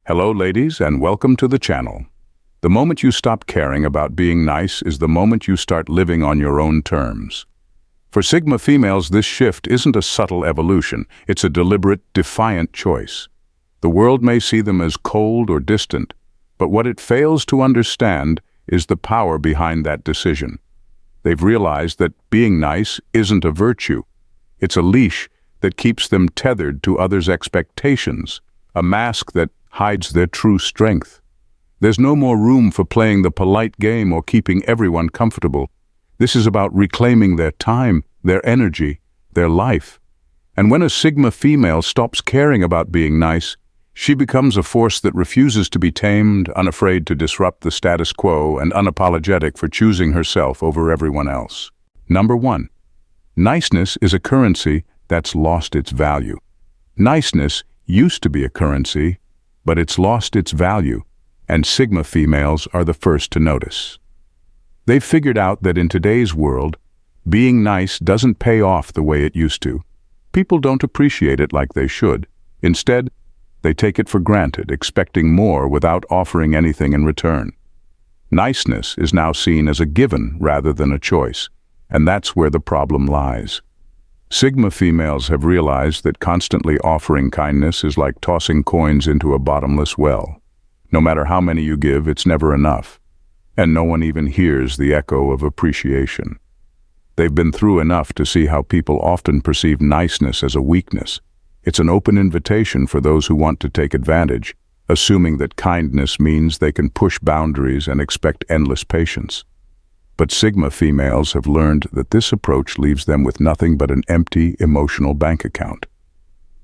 Hello, ladies, and welcome to the channel. The moment you stop caring about being nice is the moment you start living on your own terms. For Sigma females, this shift isn't a subtle evolution, it's a deliberate, defiant choice. The world may see them as cold or distant, but what it fails to understand is the power behind that decision. They've realized that being nice isn't a virtue. It's a leash that keeps them tethered to others' expectations, a mask that hides their true strength. There's no more room for playing the polite game or keeping everyone comfortable. This is about reclaiming their time, their energy, their life. And when a Sigma female stops caring about being nice, she becomes a force that refuses to be tamed, unafraid to disrupt the status quo, and unapologetic for choosing herself over everyone else. Number 1. Niceness is a currency that's lost its value. Niceness used to be a currency, but it's lost its value, and Sigma females are the first to notice. They've figured out that in today's world, being nice doesn't pay off the way it used to. People don't appreciate it like they should. Instead, they take it for granted, expecting more without offering anything in return. Niceness is now seen as a given rather than a choice, and that's where the problem lies. Sigma females have realized that constantly offering kindness is like tossing coins into a bottomless well. No matter how many you give, it's never enough, and no one even hears the echo of appreciation. They've been through enough to see how people often perceive niceness as a weakness. It's an open invitation for those who want to take advantage, assuming that kindness means they can push boundaries and expect endless patience. But Sigma females have learned that this approach leaves them with nothing but an empty, emotional bank account.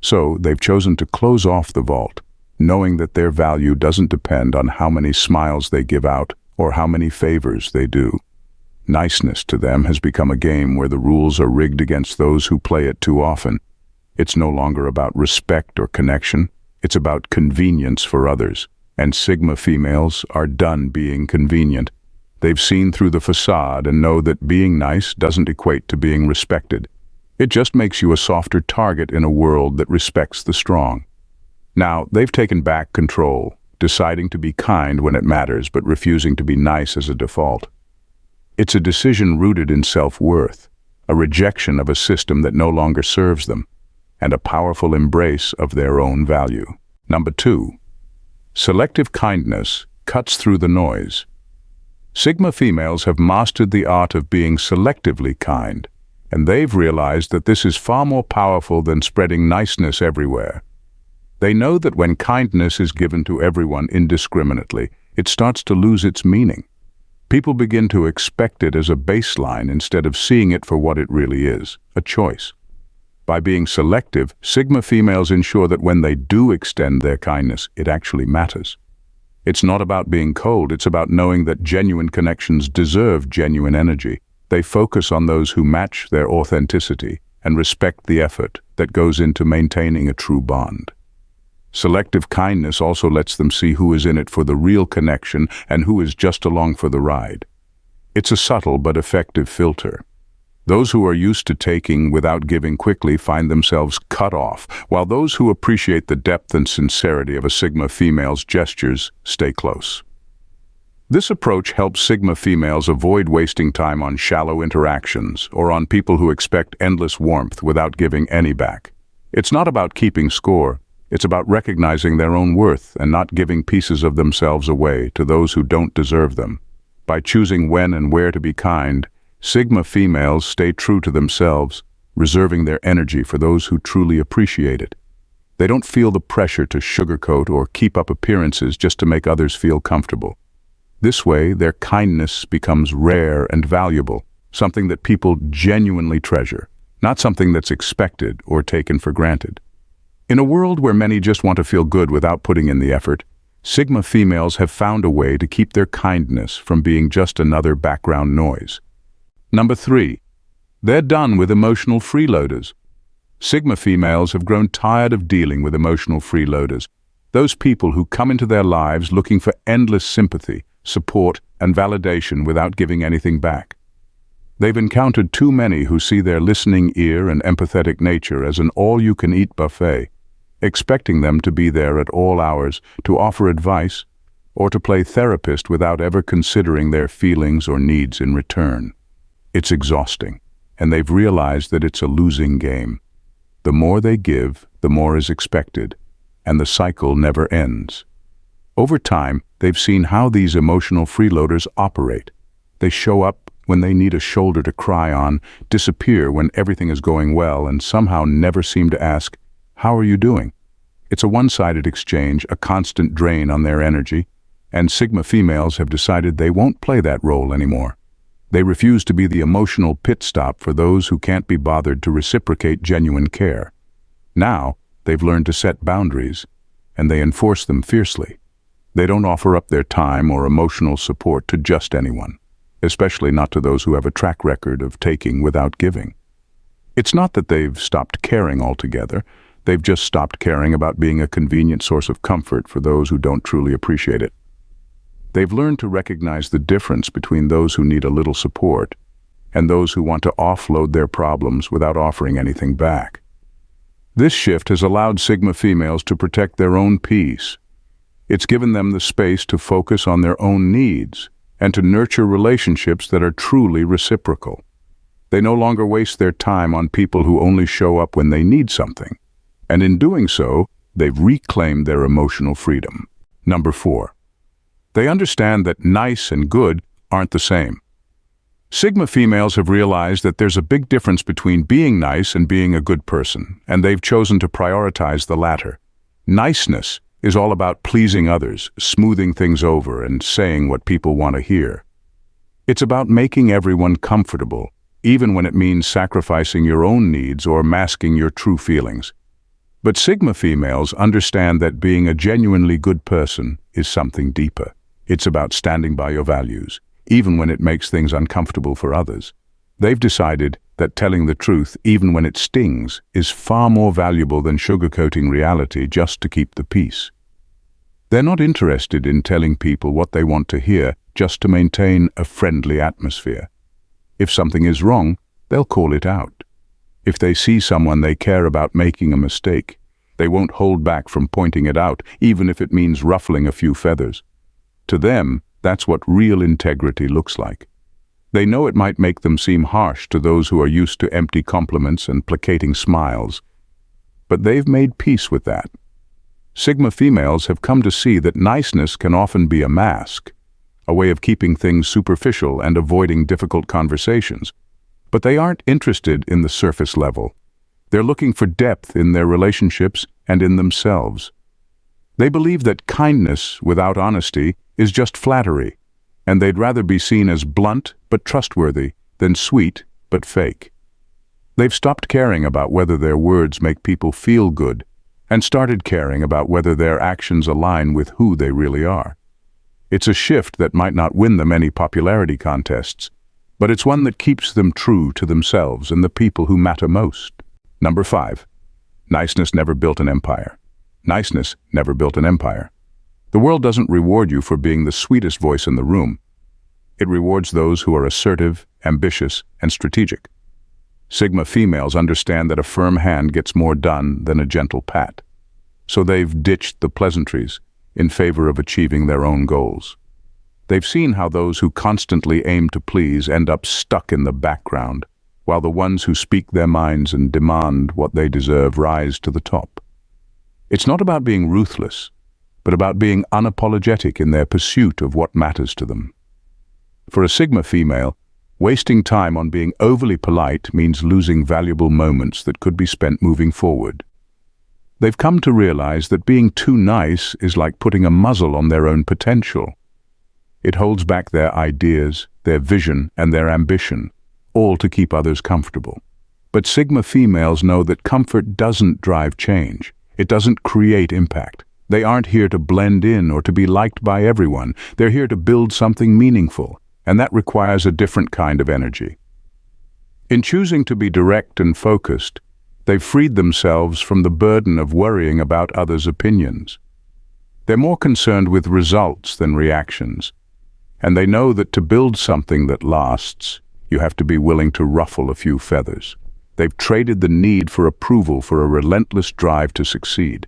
So they've chosen to close off the vault, knowing that their value doesn't depend on how many smiles they give out or how many favors they do. Niceness to them has become a game where the rules are rigged against those who play it too often. It's no longer about respect or connection, it's about convenience for others, and Sigma females are done being convenient. They've seen through the facade and know that being nice doesn't equate to being respected. It just makes you a softer target in a world that respects the strong. Now, they've taken back control, deciding to be kind when it matters, but refusing to be nice as a default. It's a decision rooted in self-worth, a rejection of a system that no longer serves them, and a powerful embrace of their own value. Number 2. Selective kindness cuts through the noise. Sigma females have mastered the art of being selectively kind, and they've realized that this is far more powerful than spreading niceness everywhere. They know that when kindness is given to everyone indiscriminately, it starts to lose its meaning. People begin to expect it as a baseline instead of seeing it for what it really is, a choice. By being selective, Sigma females ensure that when they do extend their kindness, it actually matters. It's not about being cold, it's about knowing that genuine connections deserve genuine energy. They focus on those who match their authenticity and respect the effort that goes into maintaining a true bond. Selective kindness also lets them see who is in it for the real connection and who is just along for the ride. It's a subtle but effective filter. Those who are used to taking without giving quickly find themselves cut off, while those who appreciate the depth and sincerity of a Sigma female's gestures stay close. This approach helps Sigma females avoid wasting time on shallow interactions or on people who expect endless warmth without giving any back. It's not about keeping score, it's about recognizing their own worth and not giving pieces of themselves away to those who don't deserve them. By choosing when and where to be kind, Sigma females stay true to themselves, reserving their energy for those who truly appreciate it. They don't feel the pressure to sugarcoat or keep up appearances just to make others feel comfortable. This way, their kindness becomes rare and valuable, something that people genuinely treasure, not something that's expected or taken for granted. In a world where many just want to feel good without putting in the effort, Sigma females have found a way to keep their kindness from being just another background noise. Number 3. They're done with emotional freeloaders. Sigma females have grown tired of dealing with emotional freeloaders, those people who come into their lives looking for endless sympathy, support, and validation without giving anything back. They've encountered too many who see their listening ear and empathetic nature as an all-you-can-eat buffet. expecting them to be there at all hours, to offer advice, or to play therapist without ever considering their feelings or needs in return. It's exhausting, and they've realized that it's a losing game. The more they give, the more is expected, and the cycle never ends. Over time, they've seen how these emotional freeloaders operate. They show up when they need a shoulder to cry on, disappear when everything is going well, and somehow never seem to ask, "How are you doing?" It's a one-sided exchange, a constant drain on their energy, and Sigma females have decided they won't play that role anymore. They refuse to be the emotional pit stop for those who can't be bothered to reciprocate genuine care. Now, they've learned to set boundaries, and they enforce them fiercely. They don't offer up their time or emotional support to just anyone, especially not to those who have a track record of taking without giving. It's not that they've stopped caring altogether. They've just stopped caring about being a convenient source of comfort for those who don't truly appreciate it. They've learned to recognize the difference between those who need a little support and those who want to offload their problems without offering anything back. This shift has allowed Sigma females to protect their own peace. It's given them the space to focus on their own needs and to nurture relationships that are truly reciprocal. They no longer waste their time on people who only show up when they need something. And in doing so, they've reclaimed their emotional freedom. Number 4. They understand that nice and good aren't the same. Sigma females have realized that there's a big difference between being nice and being a good person, and they've chosen to prioritize the latter. Niceness is all about pleasing others, smoothing things over, and saying what people want to hear. It's about making everyone comfortable, even when it means sacrificing your own needs or masking your true feelings. But Sigma females understand that being a genuinely good person is something deeper. It's about standing by your values, even when it makes things uncomfortable for others. They've decided that telling the truth, even when it stings, is far more valuable than sugarcoating reality just to keep the peace. They're not interested in telling people what they want to hear just to maintain a friendly atmosphere. If something is wrong, they'll call it out. If they see someone they care about making a mistake, they won't hold back from pointing it out, even if it means ruffling a few feathers. To them, that's what real integrity looks like. They know it might make them seem harsh to those who are used to empty compliments and placating smiles, but they've made peace with that. Sigma females have come to see that niceness can often be a mask, a way of keeping things superficial and avoiding difficult conversations. But they aren't interested in the surface level. They're looking for depth in their relationships and in themselves. They believe that kindness without honesty is just flattery, and they'd rather be seen as blunt but trustworthy than sweet but fake. They've stopped caring about whether their words make people feel good and started caring about whether their actions align with who they really are. It's a shift that might not win them any popularity contests, but it's one that keeps them true to themselves and the people who matter most. Number 5. Niceness never built an empire. Niceness never built an empire. The world doesn't reward you for being the sweetest voice in the room. It rewards those who are assertive, ambitious, and strategic. Sigma females understand that a firm hand gets more done than a gentle pat. So they've ditched the pleasantries in favor of achieving their own goals. They've seen how those who constantly aim to please end up stuck in the background, while the ones who speak their minds and demand what they deserve rise to the top. It's not about being ruthless, but about being unapologetic in their pursuit of what matters to them. For a Sigma female, wasting time on being overly polite means losing valuable moments that could be spent moving forward. They've come to realize that being too nice is like putting a muzzle on their own potential. It holds back their ideas, their vision, and their ambition, all to keep others comfortable. But Sigma females know that comfort doesn't drive change. It doesn't create impact. They aren't here to blend in or to be liked by everyone. They're here to build something meaningful, and that requires a different kind of energy. In choosing to be direct and focused, they've freed themselves from the burden of worrying about others' opinions. They're more concerned with results than reactions, and they know that to build something that lasts, you have to be willing to ruffle a few feathers. They've traded the need for approval for a relentless drive to succeed.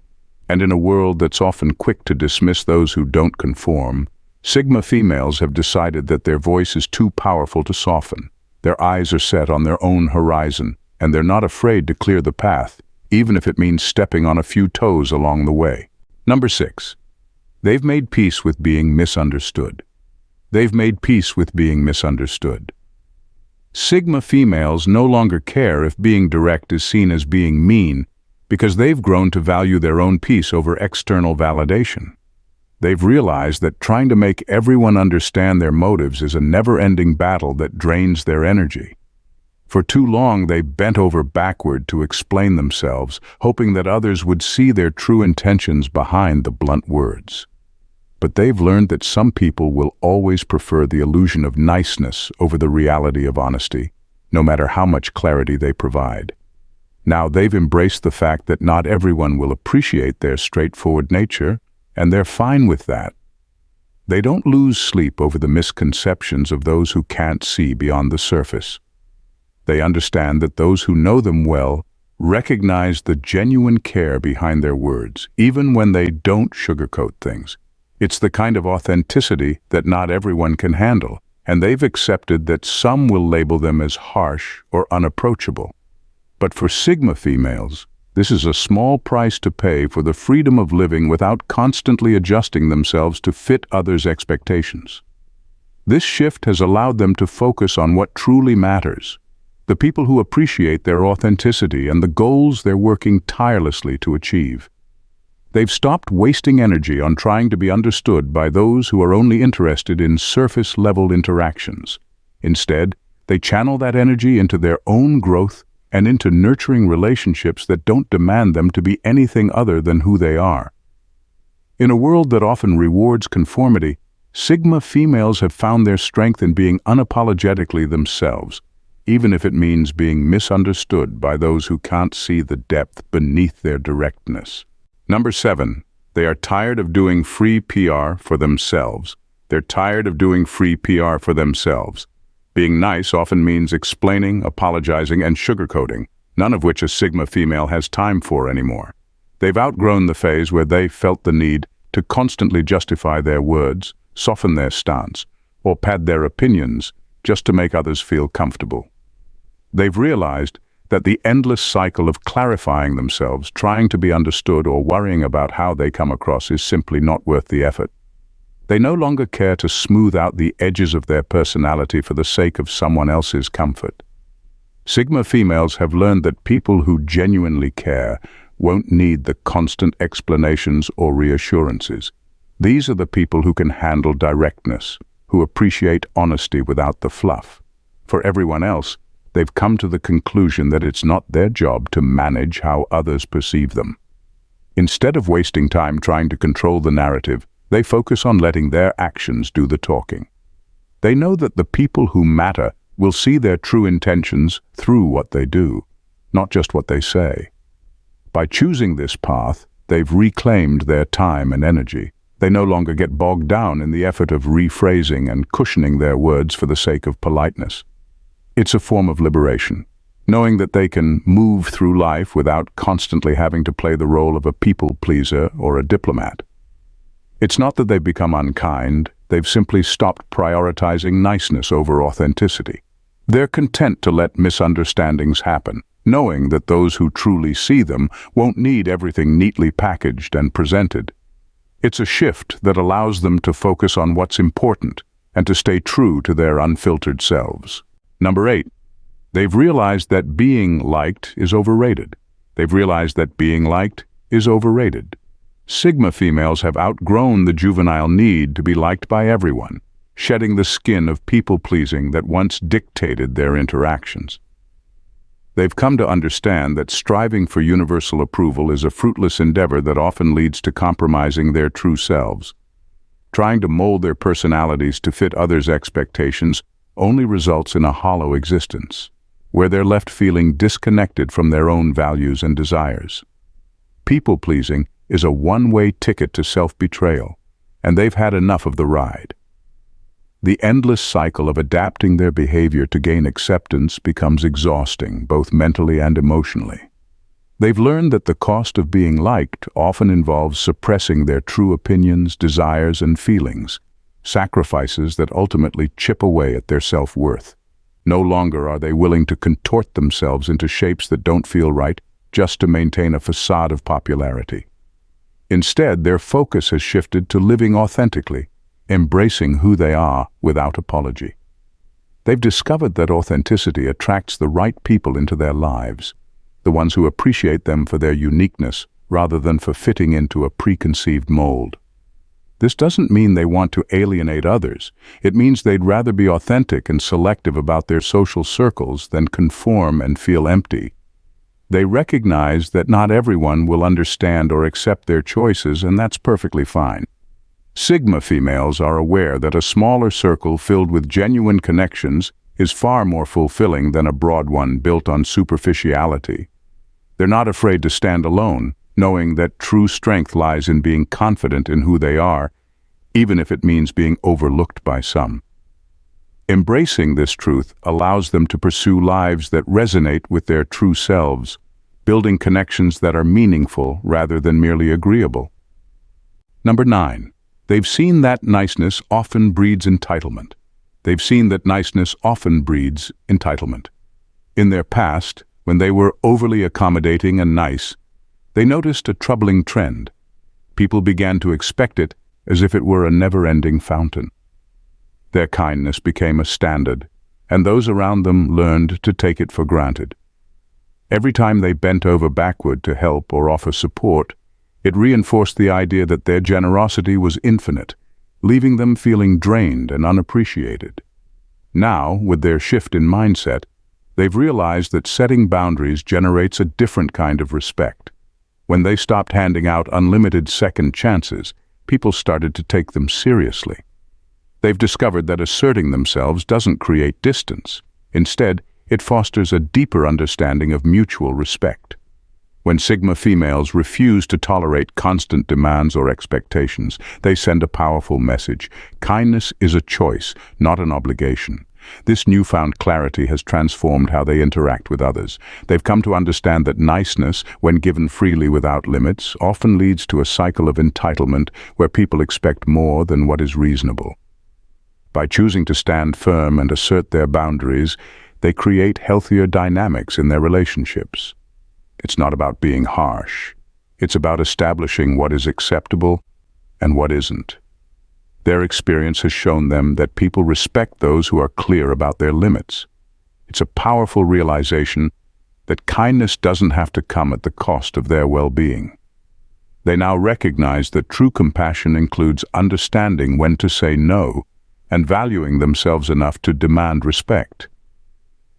And in a world that's often quick to dismiss those who don't conform, Sigma females have decided that their voice is too powerful to soften. Their eyes are set on their own horizon, and they're not afraid to clear the path, even if it means stepping on a few toes along the way. Number 6. They've made peace with being misunderstood. They've made peace with being misunderstood. Sigma females no longer care if being direct is seen as being mean, because they've grown to value their own peace over external validation. They've realized that trying to make everyone understand their motives is a never-ending battle that drains their energy. For too long, they bent over backward to explain themselves, hoping that others would see their true intentions behind the blunt words. But they've learned that some people will always prefer the illusion of niceness over the reality of honesty, no matter how much clarity they provide. Now they've embraced the fact that not everyone will appreciate their straightforward nature, and they're fine with that. They don't lose sleep over the misconceptions of those who can't see beyond the surface. They understand that those who know them well recognize the genuine care behind their words, even when they don't sugarcoat things. It's the kind of authenticity that not everyone can handle, and they've accepted that some will label them as harsh or unapproachable. But for Sigma females, this is a small price to pay for the freedom of living without constantly adjusting themselves to fit others' expectations. This shift has allowed them to focus on what truly matters, the people who appreciate their authenticity and the goals they're working tirelessly to achieve. They've stopped wasting energy on trying to be understood by those who are only interested in surface-level interactions. Instead, they channel that energy into their own growth and into nurturing relationships that don't demand them to be anything other than who they are. In a world that often rewards conformity, Sigma females have found their strength in being unapologetically themselves, even if it means being misunderstood by those who can't see the depth beneath their directness. Number 7. They are tired of doing free PR for themselves. They're tired of doing free PR for themselves. Being nice often means explaining, apologizing, and sugarcoating, none of which a Sigma female has time for anymore. They've outgrown the phase where they felt the need to constantly justify their words, soften their stance, or pad their opinions just to make others feel comfortable. They've realized that the endless cycle of clarifying themselves, trying to be understood, or worrying about how they come across is simply not worth the effort. They no longer care to smooth out the edges of their personality for the sake of someone else's comfort. Sigma females have learned that people who genuinely care won't need the constant explanations or reassurances. These are the people who can handle directness, who appreciate honesty without the fluff. For everyone else, they've come to the conclusion that it's not their job to manage how others perceive them. Instead of wasting time trying to control the narrative, they focus on letting their actions do the talking. They know that the people who matter will see their true intentions through what they do, not just what they say. By choosing this path, they've reclaimed their time and energy. They no longer get bogged down in the effort of rephrasing and cushioning their words for the sake of politeness. It's a form of liberation, knowing that they can move through life without constantly having to play the role of a people pleaser or a diplomat. It's not that they've become unkind, they've simply stopped prioritizing niceness over authenticity. They're content to let misunderstandings happen, knowing that those who truly see them won't need everything neatly packaged and presented. It's a shift that allows them to focus on what's important and to stay true to their unfiltered selves. Number 8. They've realized that being liked is overrated. They've realized that being liked is overrated. Sigma females have outgrown the juvenile need to be liked by everyone, shedding the skin of people-pleasing that once dictated their interactions. They've come to understand that striving for universal approval is a fruitless endeavor that often leads to compromising their true selves. Trying to mold their personalities to fit others' expectations only results in a hollow existence, where they're left feeling disconnected from their own values and desires. People-pleasing is a one-way ticket to self-betrayal, and they've had enough of the ride. The endless cycle of adapting their behavior to gain acceptance becomes exhausting, both mentally and emotionally. They've learned that the cost of being liked often involves suppressing their true opinions, desires, and feelings, sacrifices that ultimately chip away at their self-worth. No longer are they willing to contort themselves into shapes that don't feel right just to maintain a facade of popularity. Instead, their focus has shifted to living authentically, embracing who they are without apology. They've discovered that authenticity attracts the right people into their lives, the ones who appreciate them for their uniqueness rather than for fitting into a preconceived mold. This doesn't mean they want to alienate others. It means they'd rather be authentic and selective about their social circles than conform and feel empty. They recognize that not everyone will understand or accept their choices, and that's perfectly fine. Sigma females are aware that a smaller circle filled with genuine connections is far more fulfilling than a broad one built on superficiality. They're not afraid to stand alone, knowing that true strength lies in being confident in who they are, even if it means being overlooked by some. Embracing this truth allows them to pursue lives that resonate with their true selves, building connections that are meaningful rather than merely agreeable. Number 9. They've seen that niceness often breeds entitlement. They've seen that niceness often breeds entitlement. In their past, when they were overly accommodating and nice, they noticed a troubling trend. People began to expect it as if it were a never-ending fountain. Their kindness became a standard, and those around them learned to take it for granted. Every time they bent over backward to help or offer support, it reinforced the idea that their generosity was infinite, leaving them feeling drained and unappreciated. Now, with their shift in mindset, they've realized that setting boundaries generates a different kind of respect. When they stopped handing out unlimited second chances, people started to take them seriously. They've discovered that asserting themselves doesn't create distance. Instead, it fosters a deeper understanding of mutual respect. When Sigma females refuse to tolerate constant demands or expectations, they send a powerful message. Kindness is a choice, not an obligation. This newfound clarity has transformed how they interact with others. They've come to understand that niceness, when given freely without limits, often leads to a cycle of entitlement where people expect more than what is reasonable. By choosing to stand firm and assert their boundaries, they create healthier dynamics in their relationships. It's not about being harsh. It's about establishing what is acceptable and what isn't. Their experience has shown them that people respect those who are clear about their limits. It's a powerful realization that kindness doesn't have to come at the cost of their well-being. They now recognize that true compassion includes understanding when to say no and valuing themselves enough to demand respect.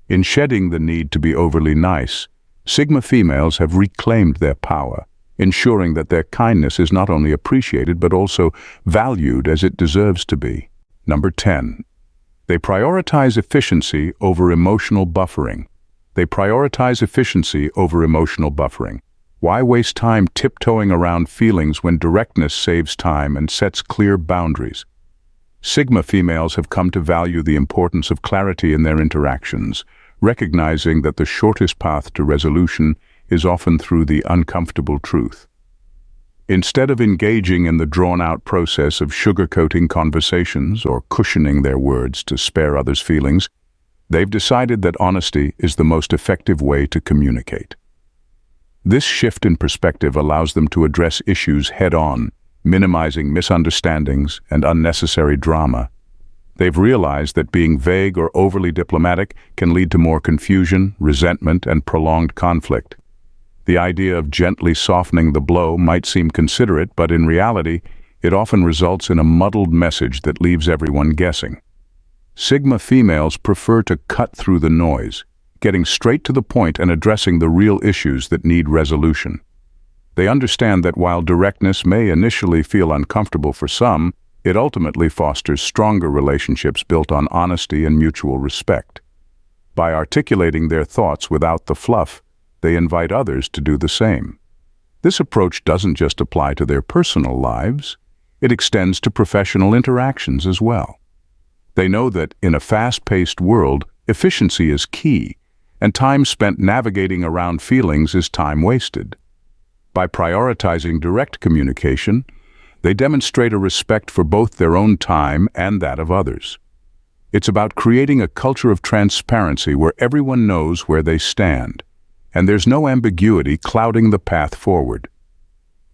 In shedding the need to be overly nice, Sigma females have reclaimed their power, ensuring that their kindness is not only appreciated but also valued as it deserves to be. Number 10. They prioritize efficiency over emotional buffering. They prioritize efficiency over emotional buffering. Why waste time tiptoeing around feelings when directness saves time and sets clear boundaries? Sigma females have come to value the importance of clarity in their interactions, recognizing that the shortest path to resolution is often through the uncomfortable truth. Instead of engaging in the drawn-out process of sugarcoating conversations or cushioning their words to spare others' feelings, they've decided that honesty is the most effective way to communicate. This shift in perspective allows them to address issues head-on, minimizing misunderstandings and unnecessary drama. They've realized that being vague or overly diplomatic can lead to more confusion, resentment, and prolonged conflict. The idea of gently softening the blow might seem considerate, but in reality, it often results in a muddled message that leaves everyone guessing. Sigma females prefer to cut through the noise, getting straight to the point and addressing the real issues that need resolution. They understand that while directness may initially feel uncomfortable for some, it ultimately fosters stronger relationships built on honesty and mutual respect. By articulating their thoughts without the fluff, they invite others to do the same. This approach doesn't just apply to their personal lives, it extends to professional interactions as well. They know that in a fast-paced world, efficiency is key, and time spent navigating around feelings is time wasted. By prioritizing direct communication, they demonstrate a respect for both their own time and that of others. It's about creating a culture of transparency where everyone knows where they stand, and there's no ambiguity clouding the path forward.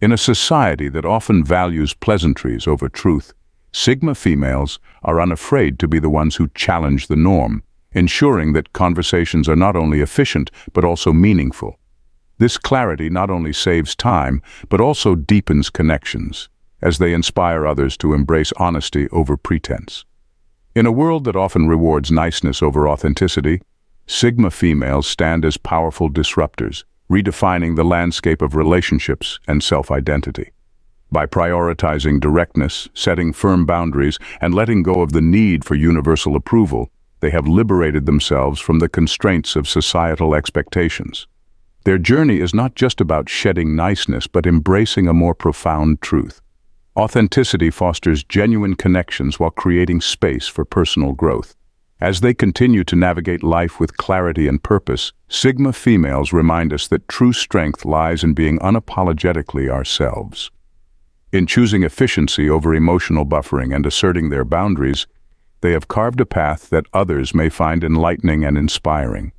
In a society that often values pleasantries over truth, Sigma females are unafraid to be the ones who challenge the norm, ensuring that conversations are not only efficient but also meaningful. This clarity not only saves time but also deepens connections, as they inspire others to embrace honesty over pretense. In a world that often rewards niceness over authenticity, Sigma females stand as powerful disruptors, redefining the landscape of relationships and self-identity. By prioritizing directness, setting firm boundaries, and letting go of the need for universal approval, they have liberated themselves from the constraints of societal expectations. Their journey is not just about shedding niceness but embracing a more profound truth. Authenticity fosters genuine connections while creating space for personal growth. As they continue to navigate life with clarity and purpose, Sigma females remind us that true strength lies in being unapologetically ourselves. In choosing efficiency over emotional buffering and asserting their boundaries, they have carved a path that others may find enlightening and inspiring.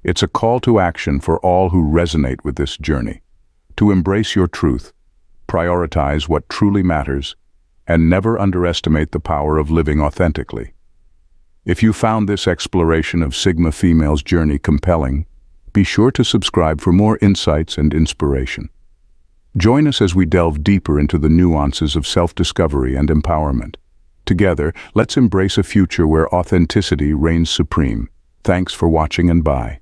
It's a call to action for all who resonate with this journey. To embrace your truth, prioritize what truly matters, and never underestimate the power of living authentically. If you found this exploration of Sigma females' journey compelling, be sure to subscribe for more insights and inspiration. Join us as we delve deeper into the nuances of self-discovery and empowerment. Together, let's embrace a future where authenticity reigns supreme. Thanks for watching and bye.